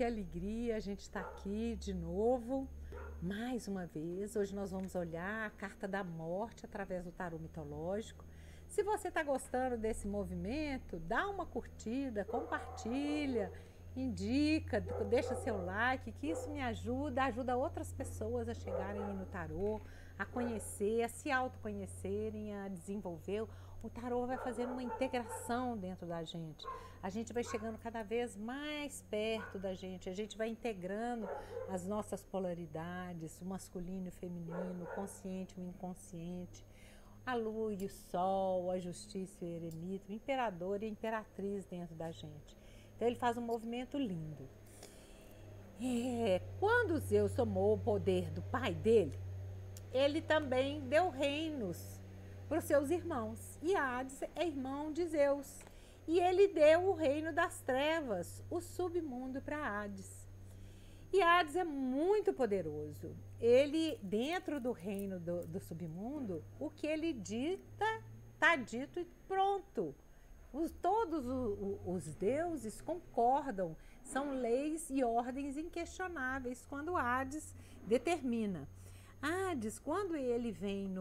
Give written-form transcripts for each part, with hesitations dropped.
que alegria a gente estar aqui de novo, mais uma vez. Hoje nós vamos olhar a carta da morte através do tarô mitológico. Se você está gostando desse movimento, dá uma curtida, compartilha, indica, deixa seu like, que isso me ajuda outras pessoas a chegarem no tarô, a conhecer, a se autoconhecerem, a desenvolver. O tarô vai fazendo uma integração dentro da gente. A gente vai chegando cada vez mais perto da gente, a gente vai integrando as nossas polaridades, o masculino e o feminino, o consciente e o inconsciente, a lua e o sol, a justiça e o eremita, o imperador e a imperatriz dentro da gente. Então ele faz um movimento lindo. Quando Zeus tomou o poder do pai dele, ele também deu reinos para os seus irmãos. E Hades é irmão de Zeus. E ele deu o reino das trevas, o submundo, para Hades. E Hades é muito poderoso. Ele, dentro do reino do submundo, o que ele dita, está dito e pronto. Todos os deuses concordam, são leis e ordens inquestionáveis quando Hades determina. Hades, quando ele vem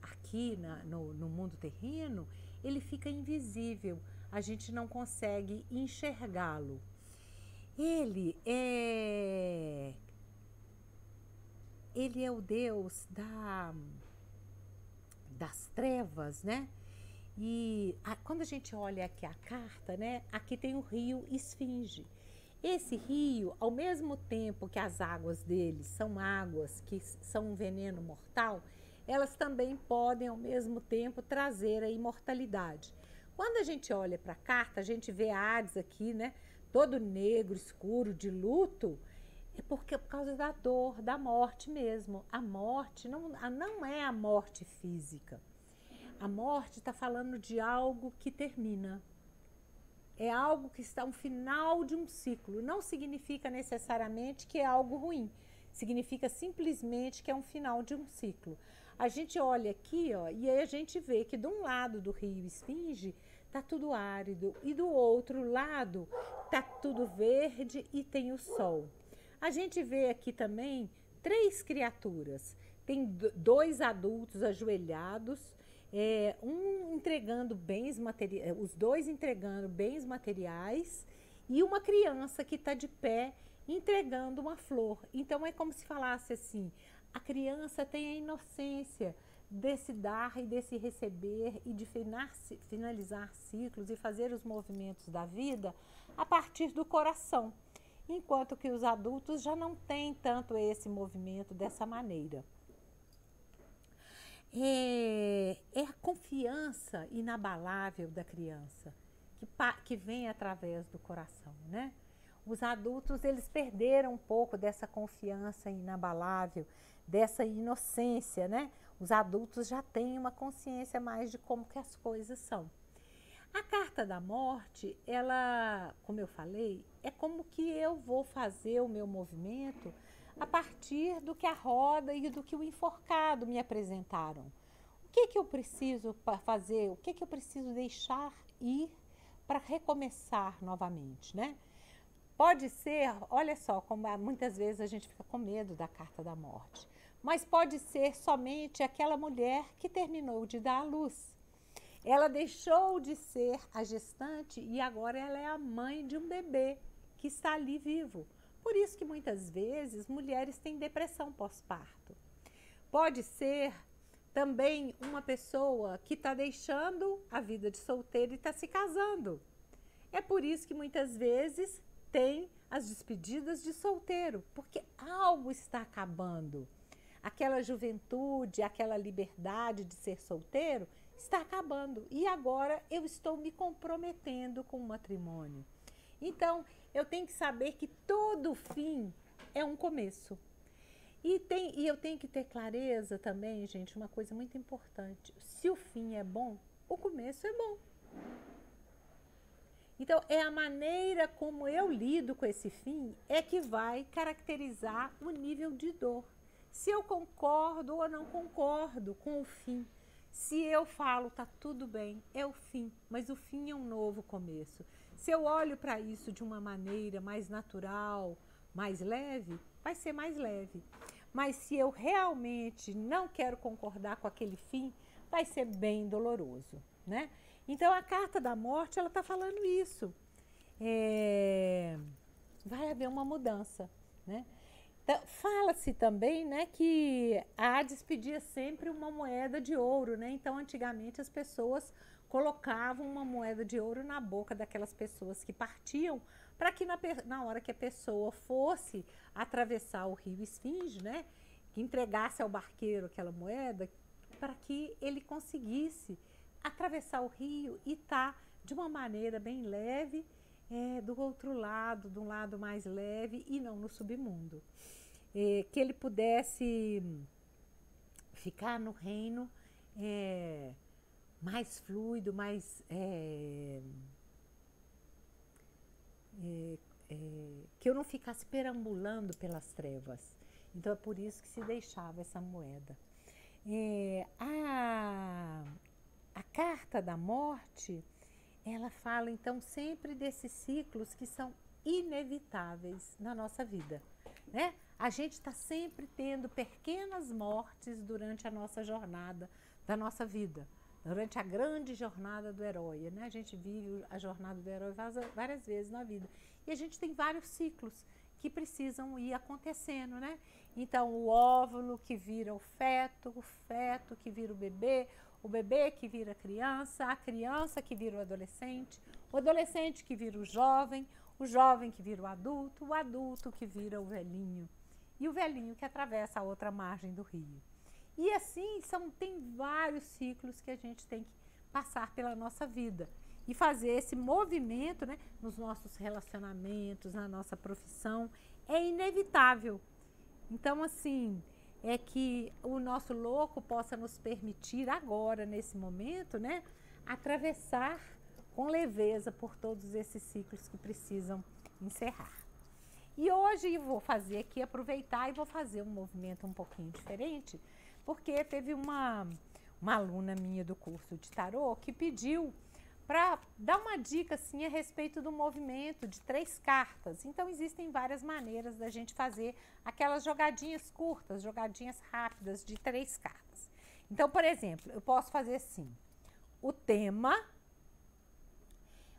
aqui no mundo terreno, ele fica invisível, a gente não consegue enxergá-lo. Ele é o deus das trevas, né? E quando a gente olha aqui a carta, né? Aqui tem o rio Esfinge. Esse rio, ao mesmo tempo que as águas dele são águas que são um veneno mortal, elas também podem, ao mesmo tempo, trazer a imortalidade. Quando a gente olha para a carta, a gente vê Hades aqui, né? Todo negro, escuro, de luto, é por causa da dor, da morte mesmo. A morte não é a morte física. A morte está falando de algo que termina. É algo que está no final de um ciclo. Não significa necessariamente que é algo ruim. Significa simplesmente que é um final de um ciclo. A gente olha aqui, ó, e aí a gente vê que de um lado do rio Esfinge está tudo árido e do outro lado está tudo verde e tem o sol. A gente vê aqui também 3 criaturas. Tem 2 adultos ajoelhados, um entregando bens materiais, os 2 entregando bens materiais e uma criança que está de pé entregando uma flor. Então é como se falasse assim, a criança tem a inocência desse dar e desse receber e de finalizar ciclos e fazer os movimentos da vida a partir do coração, enquanto que os adultos já não têm tanto esse movimento dessa maneira. É a confiança inabalável da criança que vem através do coração, né? Os adultos, eles perderam um pouco dessa confiança inabalável, dessa inocência, né? Os adultos já têm uma consciência mais de como que as coisas são. A carta da morte, ela, como eu falei, é como que eu vou fazer o meu movimento a partir do que a roda e do que o enforcado me apresentaram. O que eu preciso fazer? O que eu preciso deixar ir para recomeçar novamente, né? Pode ser, olha só, como muitas vezes a gente fica com medo da carta da morte, mas pode ser somente aquela mulher que terminou de dar à luz. Ela deixou de ser a gestante e agora ela é a mãe de um bebê que está ali vivo. Por isso que muitas vezes mulheres têm depressão pós-parto. Pode ser também uma pessoa que está deixando a vida de solteiro e está se casando. É por isso que muitas vezes tem as despedidas de solteiro, porque algo está acabando. Aquela juventude, aquela liberdade de ser solteiro está acabando. E agora eu estou me comprometendo com o matrimônio. Então, eu tenho que saber que todo fim é um começo. E eu tenho que ter clareza também, gente, uma coisa muito importante. Se o fim é bom, o começo é bom. Então, é a maneira como eu lido com esse fim é que vai caracterizar o nível de dor. Se eu concordo ou não concordo com o fim. Se eu falo, tá tudo bem, é o fim, mas o fim é um novo começo. Se eu olho para isso de uma maneira mais natural, mais leve, vai ser mais leve. Mas se eu realmente não quero concordar com aquele fim, vai ser bem doloroso, né? Então a carta da morte, ela está falando isso. Vai haver uma mudança, né? Então, fala-se também, né, que a Hades pedia sempre uma moeda de ouro, né? Então, antigamente as pessoas colocavam uma moeda de ouro na boca daquelas pessoas que partiam, para que na hora que a pessoa fosse atravessar o rio Esfinge, né, que entregasse ao barqueiro aquela moeda, para que ele conseguisse atravessar o rio e estar de uma maneira bem leve, do outro lado, de um lado mais leve e não no submundo. Que ele pudesse ficar no reino mais fluido, mais que eu não ficasse perambulando pelas trevas. Então é por isso que se deixava essa moeda. A carta da morte, ela fala então sempre desses ciclos que são inevitáveis na nossa vida, né? A gente está sempre tendo pequenas mortes durante a nossa jornada da nossa vida, durante a grande jornada do herói, né? A gente vive a jornada do herói várias vezes na vida e a gente tem vários ciclos que precisam ir acontecendo, né? Então o óvulo que vira o feto que vira o bebê que vira a criança que vira o adolescente que vira o jovem que vira o adulto que vira o velhinho e o velhinho que atravessa a outra margem do rio. E assim tem vários ciclos que a gente tem que passar pela nossa vida e fazer esse movimento, né, nos nossos relacionamentos, na nossa profissão, é inevitável. Então, assim, é que o nosso louco possa nos permitir agora, nesse momento, né, atravessar com leveza por todos esses ciclos que precisam encerrar. E hoje eu vou fazer aqui, aproveitar e vou fazer um movimento um pouquinho diferente, porque teve uma aluna minha do curso de tarô que pediu para dar uma dica assim a respeito do movimento de 3 cartas. Então existem várias maneiras da gente fazer aquelas jogadinhas curtas, jogadinhas rápidas de 3 cartas. Então, por exemplo, eu posso fazer assim: o tema,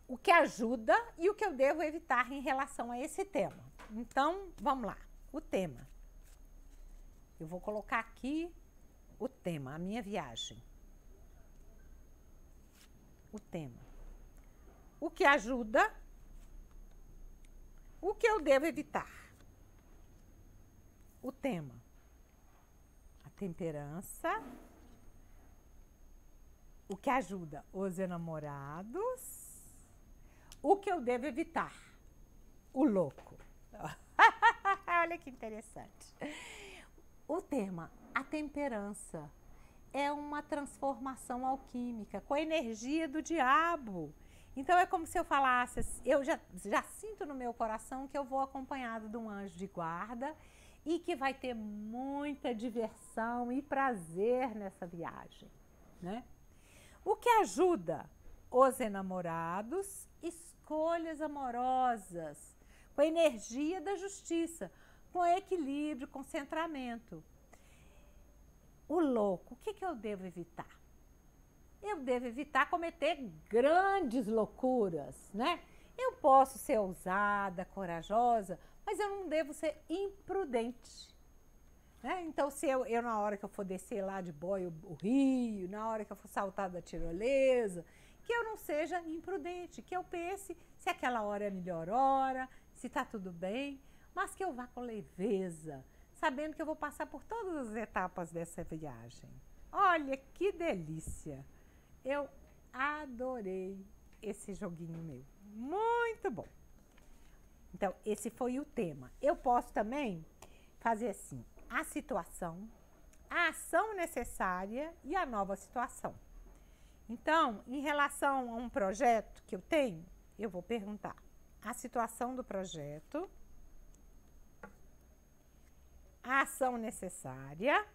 o que ajuda e o que eu devo evitar em relação a esse tema. Então, vamos lá. O tema. Eu vou colocar aqui o tema, a minha viagem. O tema. O que ajuda, o que eu devo evitar. O tema. A temperança. O que ajuda, os enamorados. O que eu devo evitar, o louco. Olha que interessante. O tema, a temperança, é uma transformação alquímica com a energia do diabo. Então é como se eu falasse, eu já sinto no meu coração que eu vou acompanhado de um anjo de guarda e que vai ter muita diversão e prazer nessa viagem, né? O que ajuda os enamorados, escolhas amorosas, com a energia da justiça, com equilíbrio, com centramento. O louco, o que eu devo evitar? Eu devo evitar cometer grandes loucuras, né? Eu posso ser ousada, corajosa, mas eu não devo ser imprudente, né? Então, se eu na hora que eu for descer lá de boia o rio, na hora que eu for saltar da tirolesa, que eu não seja imprudente, que eu pense se aquela hora é a melhor hora, se está tudo bem, mas que eu vá com leveza, sabendo que eu vou passar por todas as etapas dessa viagem. Olha que delícia! Eu adorei esse joguinho meu. Muito bom! Então, esse foi o tema. Eu posso também fazer assim, a situação, a ação necessária e a nova situação. Então, em relação a um projeto que eu tenho, eu vou perguntar a situação do projeto, a ação necessária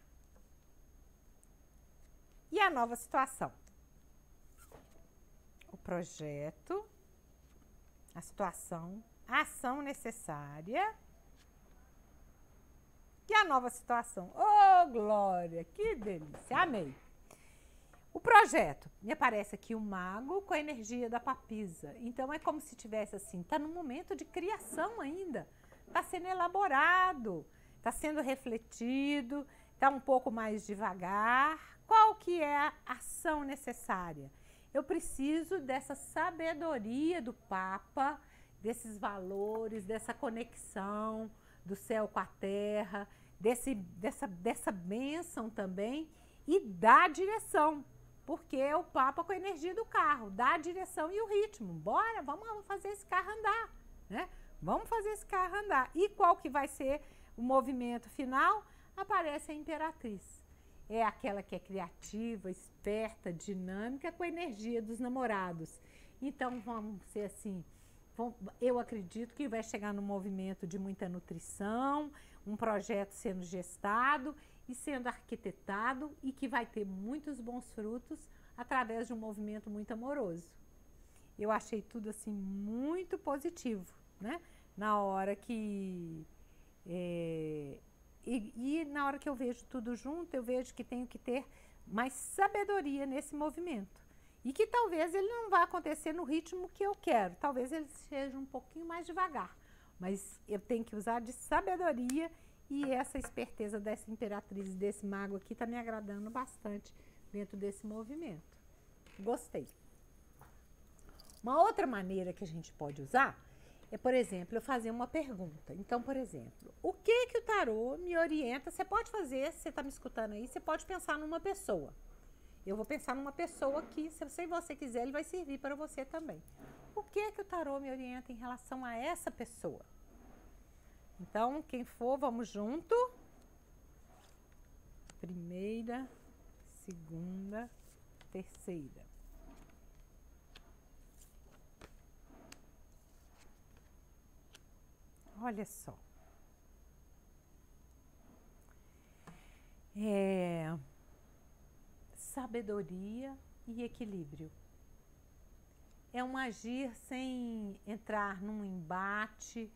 e a nova situação. O projeto, a situação, a ação necessária e a nova situação. Oh, glória, que delícia, amei. O projeto, me aparece aqui o mago com a energia da papisa. Então, é como se tivesse assim, está no momento de criação ainda. Está sendo elaborado, está sendo refletido, está um pouco mais devagar. Qual que é a ação necessária? Eu preciso dessa sabedoria do Papa, desses valores, dessa conexão do céu com a terra, dessa bênção também e da direção. Porque é o Papa com a energia do carro, dá a direção e o ritmo. Bora, vamos fazer esse carro andar, né? Vamos fazer esse carro andar. E qual que vai ser o movimento final? Aparece a Imperatriz. É aquela que é criativa, esperta, dinâmica, com a energia dos namorados. Então, vamos ser assim, eu acredito que vai chegar num movimento de muita nutrição, um projeto sendo gestado e sendo arquitetado e que vai ter muitos bons frutos através de um movimento muito amoroso. Eu achei tudo assim muito positivo, né? Na hora que... E na hora que eu vejo tudo junto, eu vejo que tenho que ter mais sabedoria nesse movimento. E que talvez ele não vá acontecer no ritmo que eu quero. Talvez ele seja um pouquinho mais devagar. Mas eu tenho que usar de sabedoria e essa esperteza dessa imperatriz, desse mago aqui, está me agradando bastante dentro desse movimento. Gostei. Uma outra maneira que a gente pode usar é, por exemplo, eu fazer uma pergunta. Então, por exemplo, o que o tarô me orienta? Você pode fazer, se você está me escutando aí, você pode pensar numa pessoa. Eu vou pensar numa pessoa que, se você quiser, ele vai servir para você também. O que o tarô me orienta em relação a essa pessoa? Então, quem for, vamos junto. Primeira, segunda, terceira. Olha só. Sabedoria e equilíbrio. É um agir sem entrar num embate,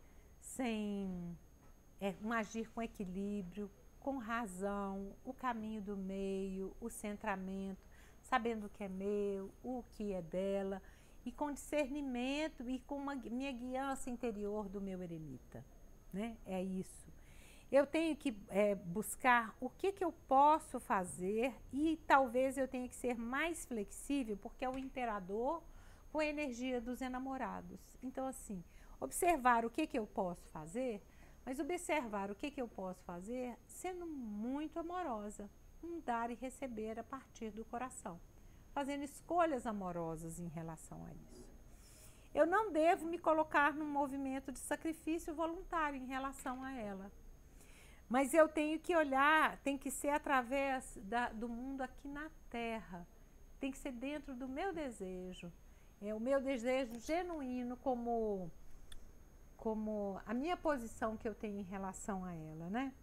um agir com equilíbrio, com razão, o caminho do meio, o centramento, sabendo o que é meu, o que é dela, e com discernimento e com minha guiança interior do meu eremita, né? É isso. Eu tenho que buscar o que eu posso fazer e talvez eu tenha que ser mais flexível, porque é o imperador com a energia dos enamorados. Então, assim, observar o que eu posso fazer, mas observar o que eu posso fazer sendo muito amorosa, um dar e receber a partir do coração, fazendo escolhas amorosas em relação a isso. Eu não devo me colocar num movimento de sacrifício voluntário em relação a ela. Mas eu tenho que olhar, tem que ser através do mundo aqui na Terra. Tem que ser dentro do meu desejo. O meu desejo genuíno como a minha posição que eu tenho em relação a ela, né?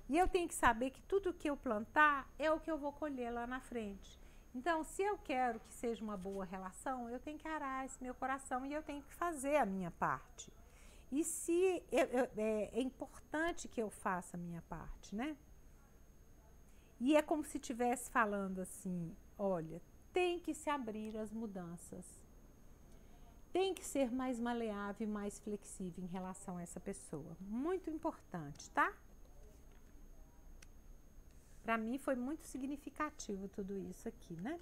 E eu tenho que saber que tudo que eu plantar é o que eu vou colher lá na frente. Então, se eu quero que seja uma boa relação, eu tenho que arar esse meu coração e eu tenho que fazer a minha parte. E se é importante que eu faça a minha parte, né? E é como se estivesse falando assim, olha, tem que se abrir às mudanças. Tem que ser mais maleável e mais flexível em relação a essa pessoa. Muito importante, tá? Para mim foi muito significativo tudo isso aqui, né?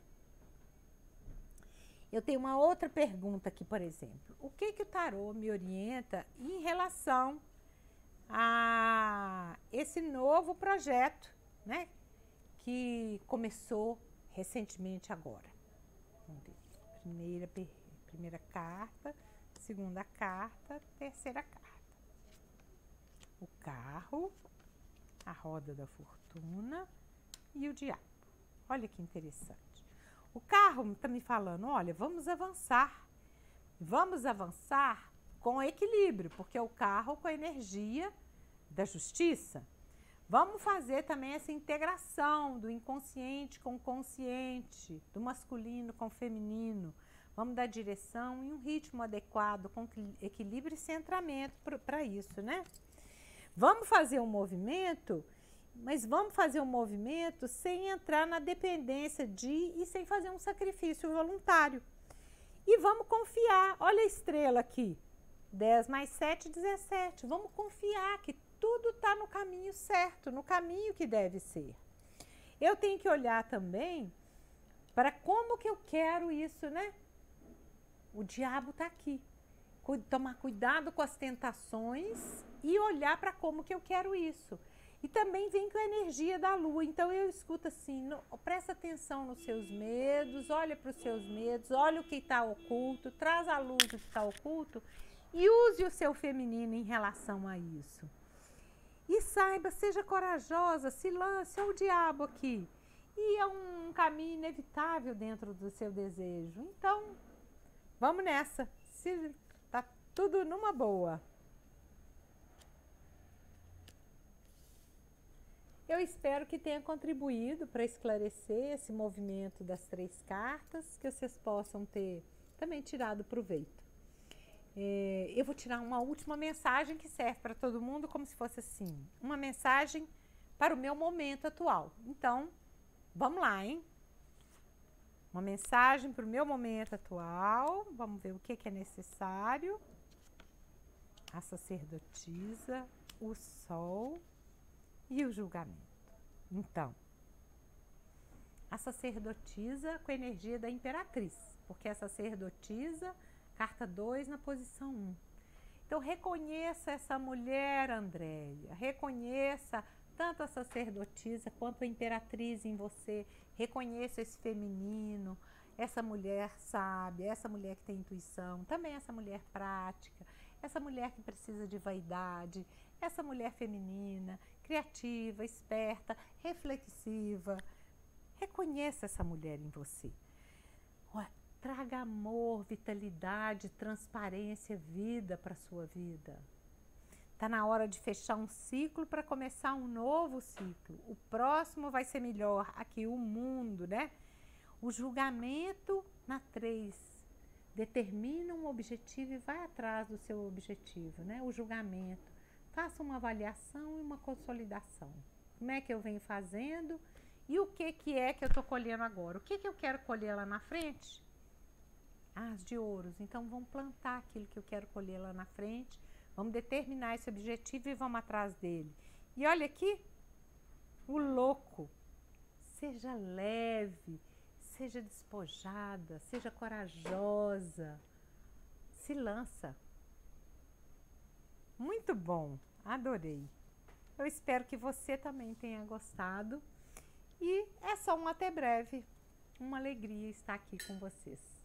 Eu tenho uma outra pergunta aqui, por exemplo. O que o tarô me orienta em relação a esse novo projeto, né? Que começou recentemente agora. Vamos ver. Primeira carta, segunda carta, terceira carta. O carro, a roda da fortuna e o diabo. Olha que interessante. O carro está me falando, olha, vamos avançar. Vamos avançar com equilíbrio, porque é o carro com a energia da justiça. Vamos fazer também essa integração do inconsciente com o consciente, do masculino com o feminino. Vamos dar direção e um ritmo adequado, com equilíbrio e centramento para isso, né? Vamos fazer um movimento, mas vamos fazer um movimento sem entrar na dependência e sem fazer um sacrifício voluntário. E vamos confiar. Olha a estrela aqui. 10 mais 7, 17. Vamos confiar que tudo está no caminho certo, no caminho que deve ser. Eu tenho que olhar também para como que eu quero isso, né? O diabo está aqui. Tomar cuidado com as tentações e olhar para como que eu quero isso. E também vem com a energia da lua. Então eu escuto assim, presta atenção nos seus medos, olha para os seus medos, olha o que está oculto, traz à luz o que está oculto e use o seu feminino em relação a isso. E saiba, seja corajosa, se lance ao diabo aqui. E é um caminho inevitável dentro do seu desejo. Então, vamos nessa. Tá tudo numa boa. Eu espero que tenha contribuído para esclarecer esse movimento das 3 cartas, que vocês possam ter também tirado proveito. Eu vou tirar uma última mensagem que serve para todo mundo, como se fosse assim, uma mensagem para o meu momento atual. Então, vamos lá, hein? Uma mensagem para o meu momento atual. Vamos ver o que é necessário. A sacerdotisa, o sol e o julgamento. Então, a sacerdotisa com a energia da imperatriz, porque a sacerdotisa, carta 2 na posição 1. Então, reconheça essa mulher, Andréia, reconheça tanto a sacerdotisa quanto a imperatriz em você, reconheça esse feminino, essa mulher sábia, essa mulher que tem intuição, também essa mulher prática, essa mulher que precisa de vaidade, essa mulher feminina, criativa, esperta, reflexiva. Reconheça essa mulher em você. Traga amor, vitalidade, transparência, vida para a sua vida. Está na hora de fechar um ciclo para começar um novo ciclo. O próximo vai ser melhor. Aqui, o mundo, né? O julgamento na 3. Determina um objetivo e vai atrás do seu objetivo, né? O julgamento. Faça uma avaliação e uma consolidação. Como é que eu venho fazendo e o que é que eu estou colhendo agora? O que eu quero colher lá na frente? As de ouros. Então, vamos plantar aquilo que eu quero colher lá na frente. Vamos determinar esse objetivo e vamos atrás dele. E olha aqui, o louco. Seja leve, seja despojada, seja corajosa. Se lança. Muito bom, adorei. Eu espero que você também tenha gostado. E é só um até breve. Uma alegria estar aqui com vocês.